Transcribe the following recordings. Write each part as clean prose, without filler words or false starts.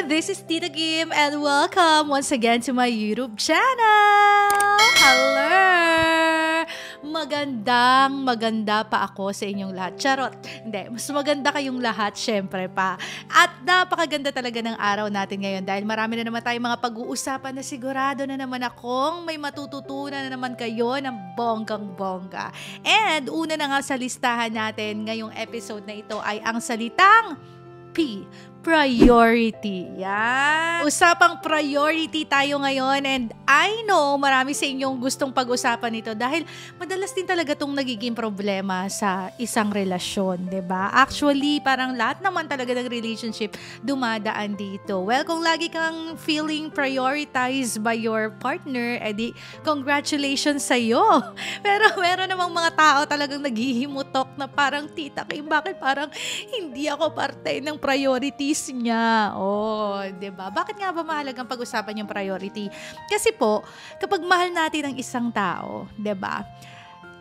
This is Tita Kim and welcome once again to my YouTube channel! Hello! Maganda pa ako sa inyong lahat. Charot! Hindi, mas maganda kayong lahat, syempre pa. At napakaganda talaga ng araw natin ngayon dahil marami na naman tayong mga pag-uusapan na sigurado na naman akong may matututunan na naman kayo ng bonggang-bongga. And una na nga sa listahan natin ngayong episode na ito ay ang salitang P. Priority. Yan. Usapang priority tayo ngayon and I know marami sa inyong gustong pag-usapan ito dahil madalas din talaga itong nagiging problema sa isang relasyon, 'di ba? Actually, parang lahat naman talaga ng relationship dumadaan dito. Well, kung lagi kang feeling prioritized by your partner, edi congratulations sa iyo. Pero meron namang mga tao talagang naghihimutok na parang, Tita Kim, bakit parang hindi ako parte ng priorities niya. Oh, 'di ba? Bakit nga ba mahalagang pag-usapan yung priority? Kasi po, kapag mahal natin ang isang tao, 'di ba?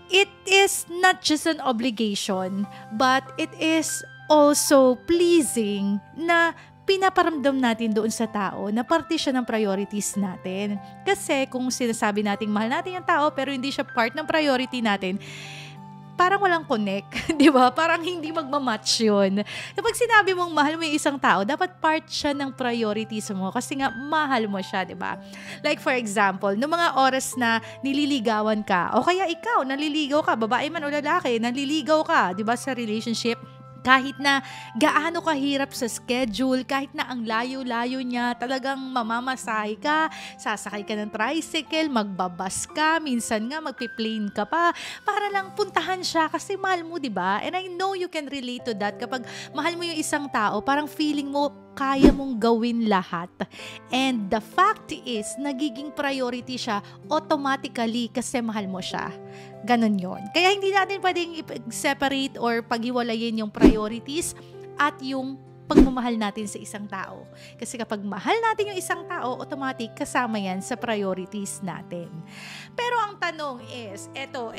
It is not just an obligation, but it is also pleasing na pinaparamdam natin doon sa tao na parte siya ng priorities natin. Kasi kung sinasabi nating mahal natin yung tao pero hindi siya part ng priority natin, parang walang connect, di ba? Parang hindi magmamatch yun. Kapag sinabi mong mahal mo yung isang tao, dapat part siya ng priorities mo kasi nga mahal mo siya, di ba? Like for example, noong mga oras na nililigawan ka, o kaya ikaw, naliligaw ka, babae man o lalaki, naliligaw ka, di ba, sa relationship, kahit na gaano kahirap sa schedule, kahit na ang layo-layo niya, talagang mamamasahe ka, sasakay ka ng tricycle, magbabas ka, minsan nga magpi-plane ka pa, para lang puntahan siya kasi mahal mo, di ba? And I know you can relate to that. Kapag mahal mo yung isang tao, parang feeling mo kaya mong gawin lahat. And the fact is, nagiging priority siya automatically kasi mahal mo siya. Ganon yon. Kaya hindi natin pwedeng i-separate or paghiwalayin yung priorities at yung pagmamahal natin sa isang tao. Kasi kapag mahal natin yung isang tao, automatic kasama yan sa priorities natin. Pero ang tanong is, eto,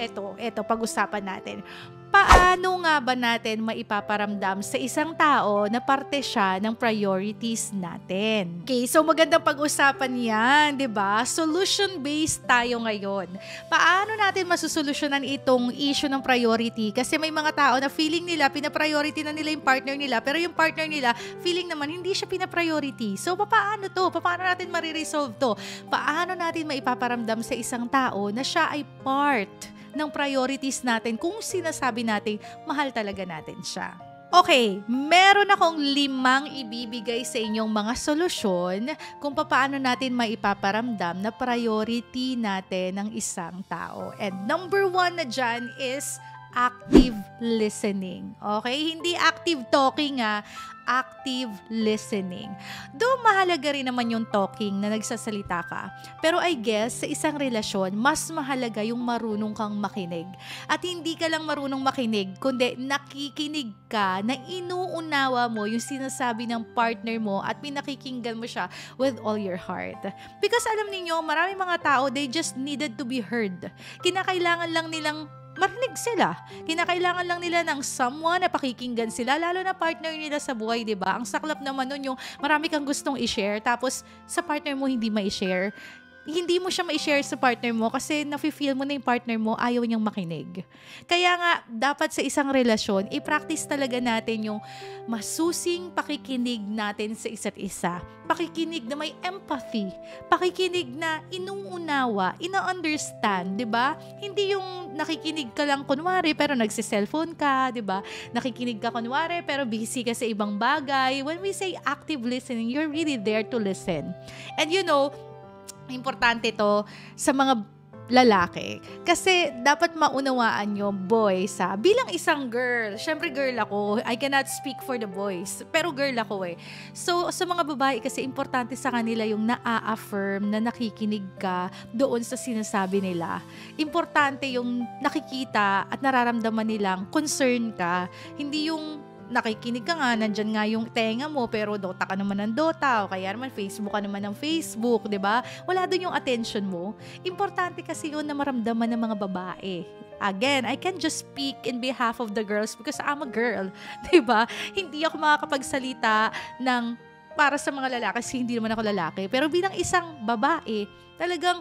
pag-usapan natin. Paano nga ba natin maipaparamdam sa isang tao na parte siya ng priorities natin? Okay, so magandang pag-usapan yan, di ba? Solution-based tayo ngayon. Paano natin masusolusyonan itong issue ng priority? Kasi may mga tao na feeling nila, pina-priority na nila yung partner nila, pero yung partner nila, feeling naman hindi siya pina-priority. So, paano to? Paano natin mariresolve to? Paano natin maipaparamdam sa isang tao na siya ay part ng priorities natin kung sinasabi natin mahal talaga natin siya? Okay, meron akong 5 ibibigay sa inyong mga solusyon kung paano natin maipaparamdam na priority natin ng isang tao. And number 1 na dyan is active listening. Okay? Hindi active talking, active listening. Though mahalaga rin naman yung talking na nagsasalita ka, pero I guess sa isang relasyon, mas mahalaga yung marunong kang makinig. At hindi ka lang marunong makinig, kundi nakikinig ka, na inuunawa mo yung sinasabi ng partner mo at pinakikinggan mo siya with all your heart. Because alam niyo, marami mga tao, they just needed to be heard. Kinakailangan lang nilang marinig sila. Kinakailangan lang nila ng someone na pakikinggan sila, lalo na partner nila sa buhay, di ba? Ang saklap naman nun yung marami kang gustong i-share, tapos sa partner mo hindi ma-i-share. Hindi mo siya ma-i-share sa partner mo kasi nafe-feel mo na yung partner mo ayaw niyang makinig. Kaya nga, dapat sa isang relasyon, i-practice talaga natin yung masusing pakikinig natin sa isa't isa. Pakikinig na may empathy. Pakikinig na inuunawa, ina-understand, di ba? Hindi yung nakikinig ka lang kunwari pero nagsi-cellphone ka, di ba? Nakikinig ka kunwari pero busy ka sa ibang bagay. When we say active listening, you're really there to listen. And you know, importante to sa mga lalaki. Kasi dapat maunawaan nyo, boys, bilang isang girl, syempre girl ako, I cannot speak for the boys, pero girl ako eh. So, sa mga babae kasi, importante sa kanila yung na-affirm, na nakikinig ka doon sa sinasabi nila. Importante yung nakikita at nararamdaman nilang concern ka. Hindi yung nakikinig ka nga, nandyan nga yung tenga mo, pero Dota ka naman ng Dota, o kaya naman Facebook ka naman ng Facebook, di ba? Wala doon yung attention mo. Importante kasi yun na maramdaman ng mga babae. Again, I can just speak in behalf of the girls because I'm a girl, di ba? Hindi ako makakapagsalita ng para sa mga lalaki, kasi hindi naman ako lalaki, pero bilang isang babae, talagang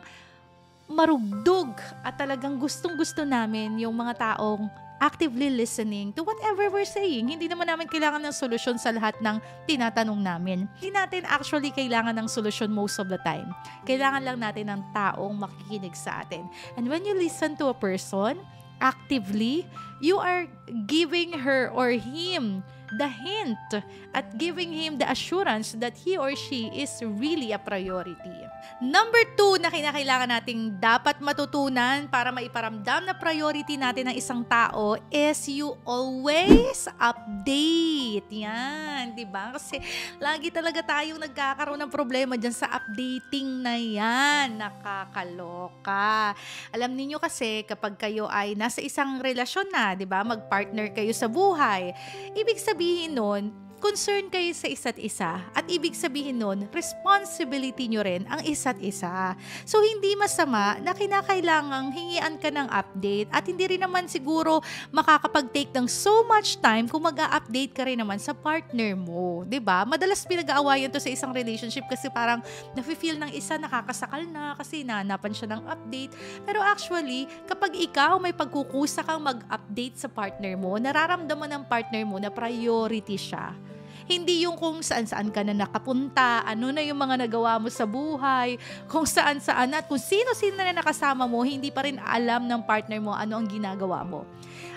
marugdog at talagang gustong-gusto namin yung mga taong actively listening to whatever we're saying. Hindi naman namin kailangan ng solusyon sa lahat ng tinatanong namin. Hindi natin actually kailangan ng solusyon most of the time. Kailangan lang natin ng taong makikinig sa atin. And when you listen to a person actively, you are giving her or him the hint at giving him the assurance that he or she is really a priority. Number 2 na kinakailangan nating dapat matutunan para maiparamdam na priority natin ng isang tao is you always update. Yan, di ba? Kasi lagi talaga tayong nagkakaroon ng problema dyan sa updating na yan. Nakakaloka. Alam niyo kasi kapag kayo ay nasa isang relasyon na, di ba? Mag-partner kayo sa buhay. Ibig sabihin nun, concern kayo sa isa't isa. At ibig sabihin nun, responsibility nyo rin ang isa't isa. So, hindi masama na kinakailangang hingian ka ng update at hindi rin naman siguro makakapag-take ng so much time kung mag-a-update ka rin naman sa partner mo. 'Di ba? Madalas pinag-aawayan to sa isang relationship kasi parang nafe-feel ng isa nakakasakal na kasi nahanapan siya ng update. Pero actually, kapag ikaw may pagkukusa kang mag-update sa partner mo, nararamdaman ng partner mo na priority siya. Hindi yung kung saan-saan ka na nakapunta, ano na yung mga nagawa mo sa buhay, kung saan-saan at kung sino-sino na nakasama mo, hindi pa rin alam ng partner mo ano ang ginagawa mo.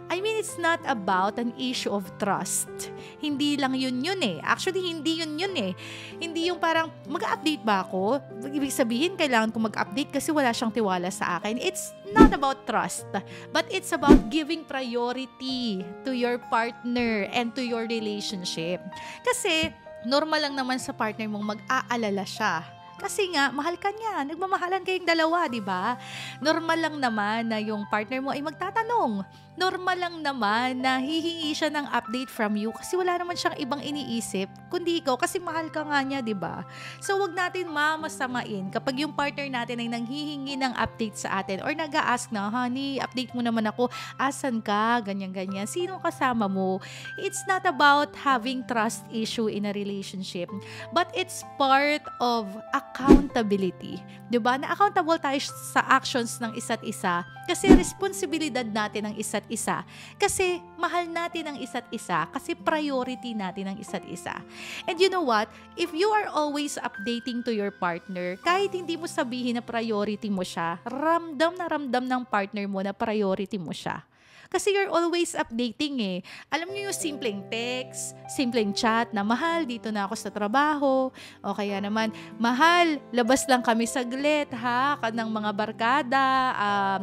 I mean, it's not about an issue of trust. Hindi lang yun eh. Actually, hindi yun eh. Hindi yung parang, mag-update ba ako? Ibig sabihin, kailangan ko mag-update kasi wala siyang tiwala sa akin. It's not about trust, but it's about giving priority to your partner and to your relationship. Kasi, normal lang naman sa partner mong mag-aalala siya. Kasi nga, mahal ka niya. Nagmamahalan kayong dalawa, di ba? Normal lang naman na yung partner mo ay magtatanong. Normal lang naman na hihingi siya ng update from you kasi wala naman siyang ibang iniisip kundi ikaw kasi mahal ka nga niya, di ba? So, wag natin mamasamain kapag yung partner natin ay nanghihingi ng update sa atin or nag-a-ask na, honey, update mo naman ako. Asan ka? Ganyan-ganyan. Sino kasama mo? It's not about having trust issue in a relationship, but it's part of accountability. Diba? Na accountable tayo sa actions ng isa't isa kasi responsibilidad natin ng isa't isa. Kasi mahal natin ang isa't isa kasi priority natin ang isa't isa. And you know what? If you are always updating to your partner, kahit hindi mo sabihin na priority mo siya, ramdam na ramdam ng partner mo na priority mo siya. Kasi you're always updating eh. Alam niyo yung simpleng text, simpleng chat na, mahal, dito na ako sa trabaho. O kaya naman, mahal, labas lang kami saglit ha, ng mga barkada,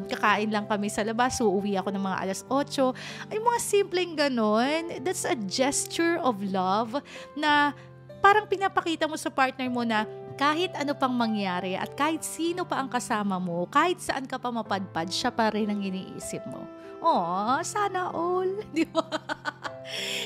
kakain lang kami sa labas, uuwi ako ng mga 8:00. Ay, mga simpleng ganon. That's a gesture of love na parang pinapakita mo sa partner mo na kahit ano pang mangyari at kahit sino pa ang kasama mo, kahit saan ka pa mapadpad, siya pa rin ang iniisip mo. Oh, sana all. Di ba?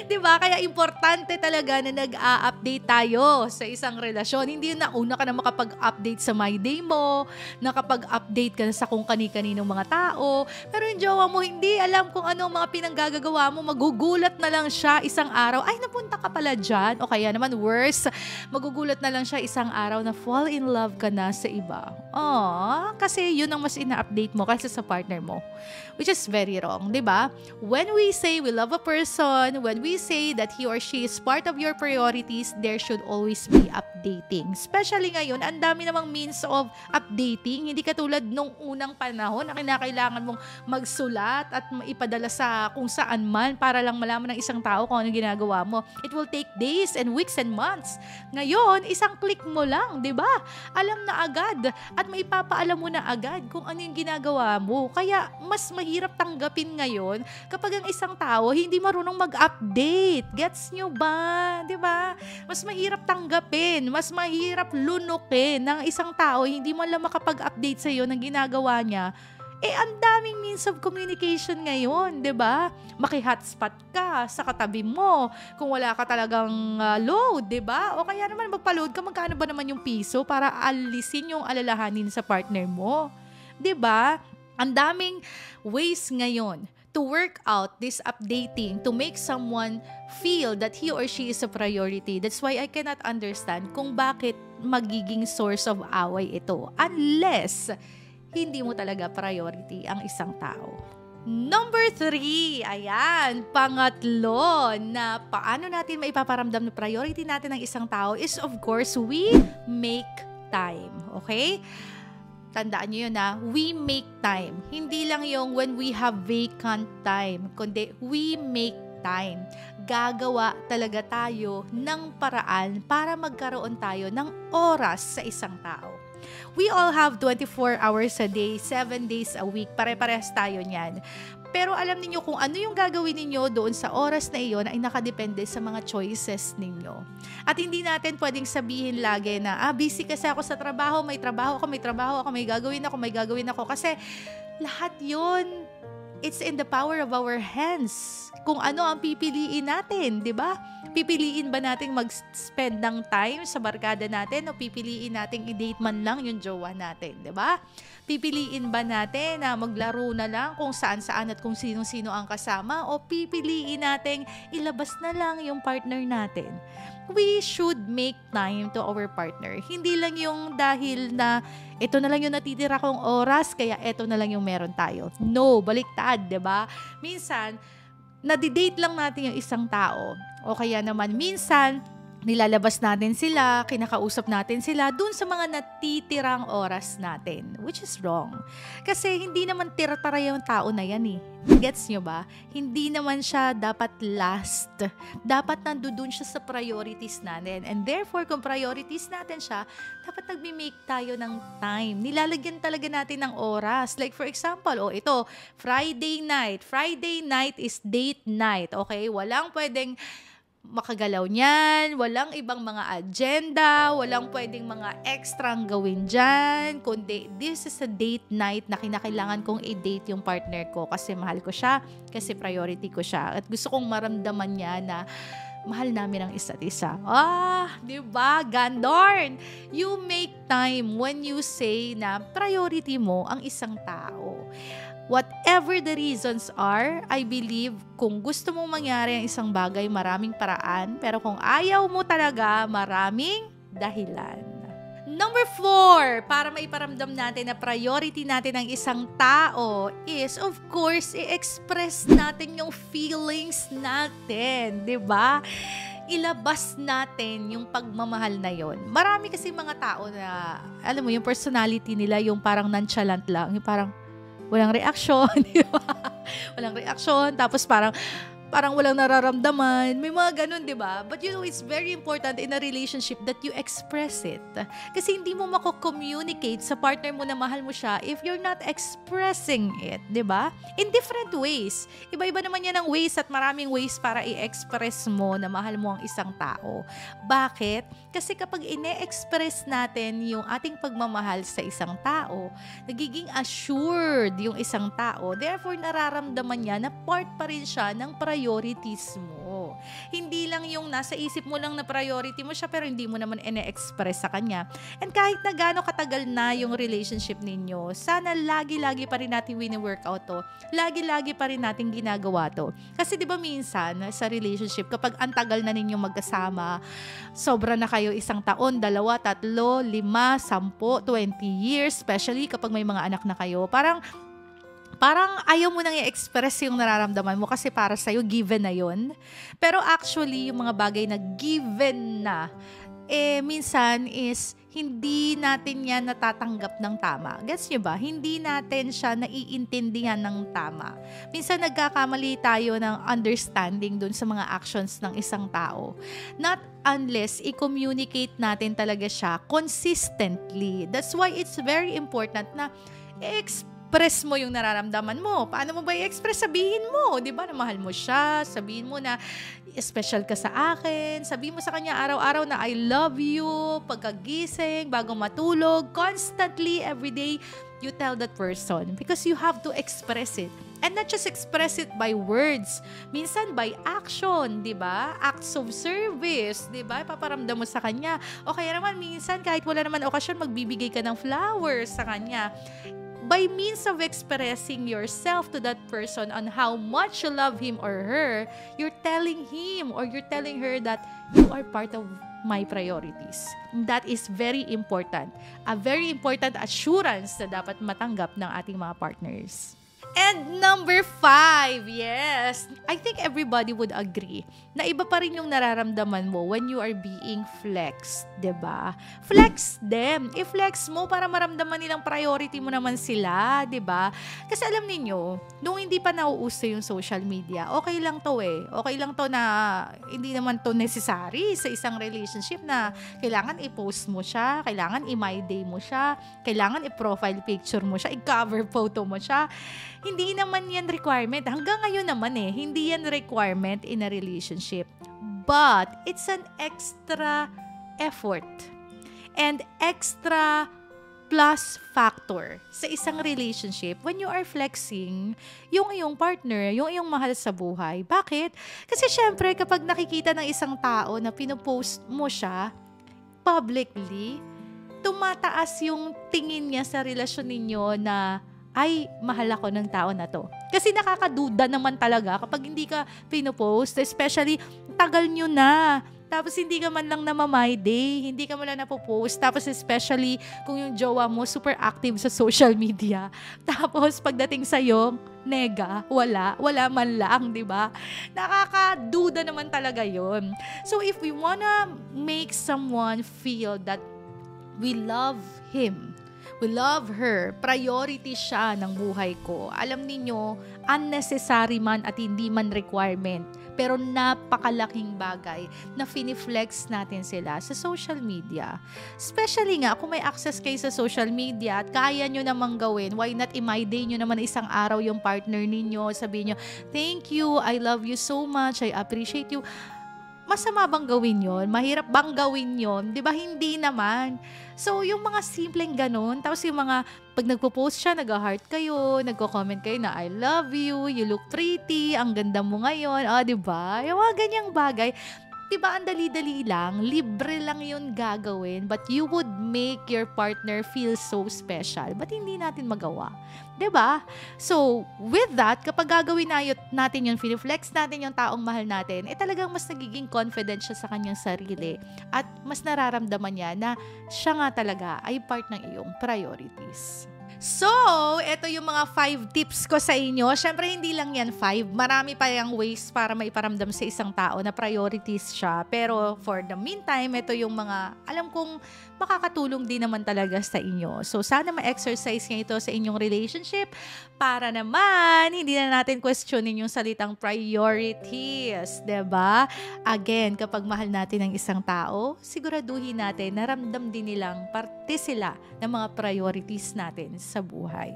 Di ba? Kaya importante talaga na nag-a-update tayo sa isang relasyon. Hindi na una ka na makapag-update sa my day mo, nakapag-update ka na sa kung kani-kaninong mga tao. Pero yung jowa mo, hindi alam kung ano ang mga pinanggagawa mo. Magugulat na lang siya isang araw. Ay, napunta ka pala dyan. O kaya naman worse, magugulat na lang siya isang araw na fall in love ka na sa iba. Oh, kasi yun ang mas ina-update mo kaysa sa partner mo. Which is very wrong, di ba? When we say we love a person, when we say that he or she is part of your priorities, there should always be updating. Especially ngayon, ang dami namang means of updating. Hindi katulad nung unang panahon na kinakailangan mong magsulat at ipadala sa kung saan man para lang malaman ng isang tao kung ano ginagawa mo. It will take days and weeks and months. Ngayon, isang click mo lang, di ba? Alam na agad at maipapaalam mo na agad kung ano yung ginagawa mo. Kaya mas mahirap tanggapin ngayon kapag ang isang tao hindi marunong mag-update. Gets nyo ba? Diba? Mas mahirap tanggapin, mas mahirap lunukin ng isang tao hindi mo lang makapag-update sa'yo ng ginagawa niya. Eh, ang daming means of communication ngayon, di ba? Maki-hotspot ka sa katabi mo kung wala ka talagang load, di ba? O kaya naman magpa-load ka, magkano ba naman yung piso para alisin yung alalahanin sa partner mo? Di ba? Ang daming ways ngayon to work out this updating to make someone feel that he or she is a priority. That's why I cannot understand kung bakit magiging source of away ito unless hindi mo talaga priority ang isang tao. Number 3, ayan, pangatlo na paano natin maipaparamdam na priority natin ng isang tao is of course, we make time. Okay? Tandaan nyo yun na, we make time. Hindi lang yung when we have vacant time, kundi we make time. Gagawa talaga tayo ng paraan para magkaroon tayo ng oras sa isang tao. We all have 24 hours a day, 7 days a week. Pare-parehas tayo niyan. Pero alam niyo kung ano yung gagawin ninyo doon sa oras na iyon ay nakadepende sa mga choices ninyo. At hindi natin pwedeng sabihin lagi na, busy kasi ako sa trabaho, may trabaho ako, may gagawin ako. Kasi lahat yun, it's in the power of our hands. Kung ano ang pipiliin natin, di ba? Pipiliin ba nating mag-spend ng time sa barkada natin o pipiliin nating i-date man lang yung jowa natin, di ba? Pipiliin ba natin na maglaro na lang kung saan-saan at kung sino-sino ang kasama o pipiliin nating ilabas na lang yung partner natin? We should make time to our partner. Hindi lang yung dahil na ito na lang yung natitira kong oras kaya ito na lang yung meron tayo. No, baliktad, di ba? Minsan, nadidate lang natin yung isang tao. O kaya naman minsan, nilalabas natin sila, kinakausap natin sila dun sa mga natitirang oras natin, which is wrong. Kasi hindi naman tira-tara yung tao na yan eh. Gets nyo ba? Hindi naman siya dapat last. Dapat nandoon siya sa priorities natin. And therefore, kung priorities natin siya, dapat nagme-make tayo ng time. Nilalagyan talaga natin ng oras. Like for example, ito, Friday night. Friday night is date night. Okay? Walang pwedeng makagalaw niyan, walang ibang mga agenda, walang pwedeng mga extrang gawin dyan, kundi this is a date night na kinakailangan kong i-date yung partner ko kasi mahal ko siya, kasi priority ko siya. At gusto kong maramdaman niya na mahal namin ang isa't isa. Diba? Ganon! You make time when you say na priority mo ang isang tao. Whatever the reasons are, I believe kung gusto mong mangyari ang isang bagay, maraming paraan. Pero kung ayaw mo talaga, maraming dahilan. Number 4, para maiparamdam natin na priority natin ang isang tao is, of course, i-express natin yung feelings natin. Diba? Ilabas natin yung pagmamahal na yon. Marami kasi mga tao na, alam mo, yung personality nila, yung parang nonchalant lang. Yung parang, walang reaksyon, di ba? Walang reaksyon, tapos parang walang nararamdaman. May mga ganun, di ba? But you know, it's very important in a relationship that you express it. Kasi hindi mo mako-communicate sa partner mo na mahal mo siya if you're not expressing it, di ba? In different ways. Iba-iba naman yan ang ways at maraming ways para i-express mo na mahal mo ang isang tao. Bakit? Kasi kapag ine-express natin yung ating pagmamahal sa isang tao, nagiging assured yung isang tao. Therefore, nararamdaman niya na part pa rin siya ng priorities mo. Hindi lang yung nasa isip mo lang na priority mo siya pero hindi mo naman ine-express sa kanya. And kahit na gaano katagal na yung relationship ninyo, sana lagi-lagi pa rin natin wini-workout to. Lagi-lagi pa rin natin ginagawa to. Kasi di ba minsan sa relationship, kapag antagal na ninyong magkasama, sobra na kayo 1 taon, 2, 3, 5, 10, 20 years, especially kapag may mga anak na kayo, parang ayaw mo nang i-express yung nararamdaman mo kasi para sa'yo, given na yun. Pero actually, yung mga bagay na given na, minsan is hindi natin yan natatanggap ng tama. Gets nyo ba? Hindi natin siya naiintindihan ng tama. Minsan nagkakamali tayo ng understanding dun sa mga actions ng isang tao. Not unless i-communicate natin talaga siya consistently. That's why it's very important na express mo yung nararamdaman mo. Paano mo ba i-express? Sabihin mo, di ba, na mahal mo siya. Sabihin mo na special ka sa akin. Sabihin mo sa kanya araw-araw na I love you. Pagkagising, bago matulog, constantly, everyday, you tell that person because you have to express it. And not just express it by words. Minsan by action, di ba? Acts of service, di ba? Paparamdam mo sa kanya. O kaya naman minsan kahit wala naman okasyon, magbibigay ka ng flowers sa kanya. by means of expressing yourself to that person on how much you love him or her, you're telling him or you're telling her that you are part of my priorities. That is very important. A very important assurance na dapat matanggap ng ating mga partners. And number 5, yes, I think everybody would agree na iba pa rin yung nararamdaman mo when you are being flexed, diba? Flex them. I-flex mo para maramdaman nilang priority mo naman sila, diba? Kasi alam niyo, nung hindi pa nauuso yung social media, okay lang to eh. Okay lang to na hindi naman to necessary sa isang relationship na kailangan i-post mo siya, kailangan i-my day mo siya, kailangan i-profile picture mo siya, i-cover photo mo siya. Hindi naman yan requirement. Hanggang ngayon naman hindi yan requirement in a relationship. But, it's an extra effort and extra plus factor sa isang relationship when you are flexing yung iyong partner, yung iyong mahal sa buhay. Bakit? Kasi syempre, kapag nakikita ng isang tao na pinopost mo siya publicly, tumataas yung tingin niya sa relasyon ninyo na ay, mahal ako ng tao na to. Kasi nakakaduda naman talaga kapag hindi ka pinopost, especially tagal nyo na. Tapos hindi ka man lang namamay day, hindi ka man lang napopost. Tapos especially kung yung jowa mo super active sa social media. Tapos pagdating sa'yo, nega, wala man lang, di ba? Nakakaduda naman talaga yon. So if we wanna make someone feel that we love him, we love her, priority siya ng buhay ko. Alam niyo, unnecessary man at hindi man requirement, pero napakalaking bagay na finiflex natin sila sa social media. Especially nga, kung may access kayo sa social media at kaya nyo namang gawin, why not i-my day nyo naman isang araw yung partner ninyo, sabihin nyo, thank you, I love you so much, I appreciate you. Masama bang gawin yon? Mahirap bang gawin yon? Di ba? Hindi naman. So, yung mga simpleng ganun, tapos yung mga, pag nagpo-post siya, nag-heart kayo, nagko-comment kayo na, I love you, you look pretty, ang ganda mo ngayon, di ba? Yung mga ganyang bagay, di ba, ang dali-dali lang, libre lang yun gagawin, but you would make your partner feel so special. But hindi natin magawa. Di ba? So, with that, kapag gagawin natin yun, flex natin yung taong mahal natin, talagang mas nagiging confident siya sa kanyang sarili at mas nararamdaman niya na siya nga talaga ay part ng iyong priorities. So, ito yung mga 5 tips ko sa inyo. Syempre, hindi lang yan 5. Marami pa yung ways para maiparamdam sa isang tao na priorities siya. Pero for the meantime, ito yung mga alam kong makakatulong din naman talaga sa inyo. So, sana ma-exercise niya ito sa inyong relationship para naman hindi na natin questionin yung salitang priorities. 'Di ba? Again, kapag mahal natin ang isang tao, siguraduhin natin na ramdam din nilang parte sila ng mga priorities natin sa buhay.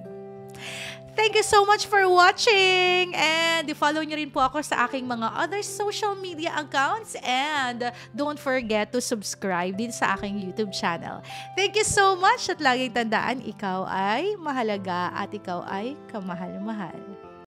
Thank you so much for watching, and follow nyo rin po ako sa aking mga other social media accounts, and don't forget to subscribe din sa aking YouTube channel. Thank you so much, at laging tandaan, ikaw ay mahalaga at ikaw ay kamahal-mahal.